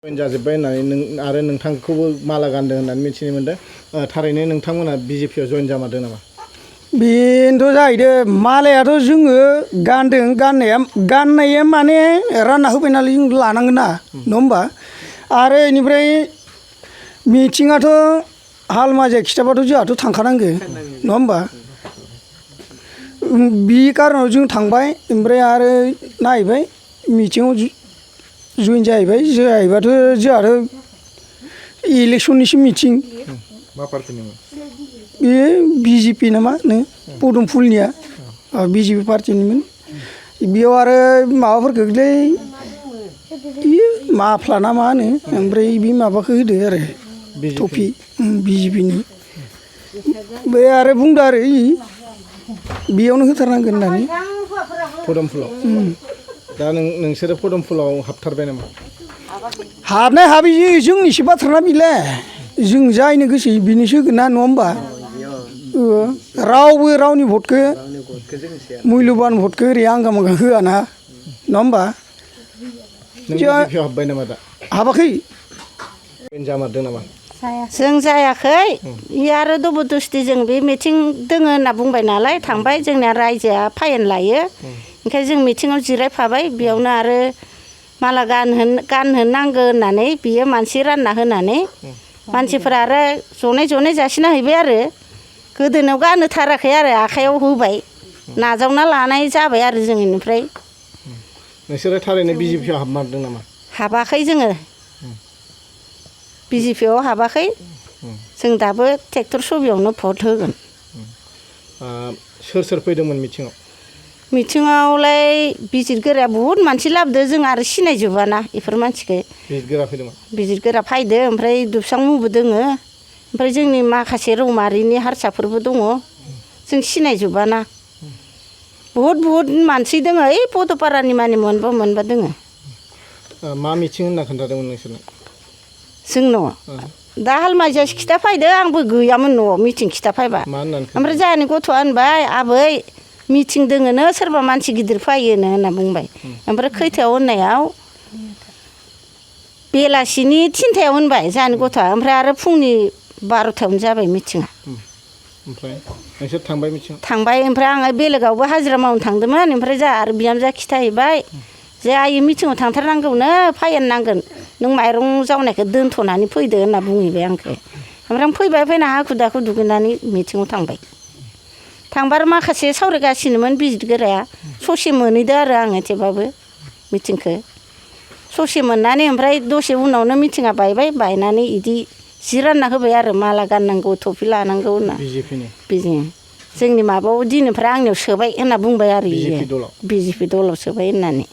जाजोब्बाय होननानै आरो नोंथांखौबो माला गानदों होननानै मिथिनो मोनदों। थारैनो नोंथांमोना बिजेपिआव जइन जामारदों नामा? बेनोथ' जाहैदों मालायाथ' जोङो गानदों गाननाया माने रानना होबाय नालाय जों लानांगोन ना नङा होमबा? आरो इनिफ्राय मिटिङाथ' हालमाजिया खिथाबाथ' जोंहाथ' थांखानांगो नङा होमबा? बि कारनाव जों थांबाय ओमफ्राय आरो नायबाय मिटिङाव जइन जाहैबाथ' जोंहाथ' इलेक्सननिसो मिटिं। मा पार्टिनिमोन? बे बिजेपि नामा नो पदमफुलनिया बिजेपि पार्टिनिमोन। बेयाव आरो माबाफोरखौलै माफ्ला ना मा होनो ओमफ्राय बे माबाखौ होदो आरो टफि बिजेपिनि बे आरो बुंदो आरो बेयावनो होथारनांगोन होननानै पदमफुलाव। दा नोंसोरो पदमफुलाव हाबथारबाय नामा? हाबनाय हाबै जोंनिसो बाथ्राना बिलाय जों जायनो गोसो बेनोसो होगोन ना नङा होमबा? रावबो रावनि भटखौ मुल्यबान भटखौ ओरै आंगा मांगा होआ ना नङा होमबा? बिजेपिआव हाबबाय नामा दा? हाबाखै। जइन जामारदों नामा? जों जायाखै आरो जबरदस्ति जों बे मिटिं दोङो होनना बुंबाय नालाय थांबाय जोंनिया रायजोआ फाइन लायो ओंखायनो जों मिटिङाव जिरायफाबाय बेयावनो आरो माला गानहोनो नांगौ होननानै बियो मानसि रानना होनानै मानसिफोरा आरो जनै जनै जासिना हैबाय आरो गोदोनायाव गानहोथाराखै आरो आखाइयाव होबाय नाजावना लानाय जाबाय आरो जों इनिफ्राय। नोंसोरो थारैनो बिजेपिआव हाबमारदों नामा? हाबाखै जोङो बिजेपिआव हाबाखै जों दाबो ट्रेक्टर सबियावनो भट होगोन। सोर सोर फैदोंमोन मिटिङाव? मिटिङावलाय बिजिरगोराया बुहुद मानसि लाबोदो जों आरो सिनायजोबाना बेफोर मानसिखौ। बिजिरगोरा फैदोंमोन? बिजिरगोरा फैदो ओमफ्राय दुबसां मुबो दोङो ओमफ्राय जोंनि माखासे रौमारिनि हारसाफोरबो दङ जों सिनायजोबाना बुहुद मानसि दोङो ओइ पदपारानि मानि मोनबा दोङो। मा मिटिं होनना खोन्थादोंमोन नोंसोरनो? जोंनाव दा हालमाजियासो खिथाफैदो आंबो गैयामोन न'आव मिटिं खिथाफैबा। ओमफ्राय जोंहानि गथ'आ होनबाय आबै मिटिं दोङोनो सोरबा मानसि गिदिर फैयोनो होनना बुंबाय। ओमफ्राय खैथायाव होननायाव बेलासिनि 3थायाव होनबाय जोंहानि गथ'आ ओमफ्राय आरो फुंनि 12थायावनो जाबाय मिटिङा। ओमफ्राय नोंसोर थांबाय मिटिङाव? थांबाय ओमफ्राय आङो बेलेगावबो हाजिरा मावनो थांदोंमोन ओमफ्राय जोंहा आरो बिहामजोआ खिथाहैबाय जे आइ मिटिङाव थांथारनांगौनो फाइन नांगोन नों माइरं जावनायखौ दोनथ'नानै फैदो होनना बुंहैबाय आंखौ। ओमफ्राय आं फैबाय फैना हाखु दाखु दुगैनानै मिटिङाव थांबाय। थांबा आरो माखासे सावरायगासिनोमोन बिजिरगोराया ससे मोनहैदो आरो आङो थेवबाबो मिटिंखौ ससे मोननानै ओमफ्राय दसे उनावनो मिटिङा बायनानै इदि जि रानना होबाय आरो माला गाननांगौ टफि लानांगौ होनना। बिजिपिनि जोंनि माबायाव दिननिफ्राय आंनियाव सोबाय होनना बुंबाय आरो बिजेपि दलाव सोबाय होननानै।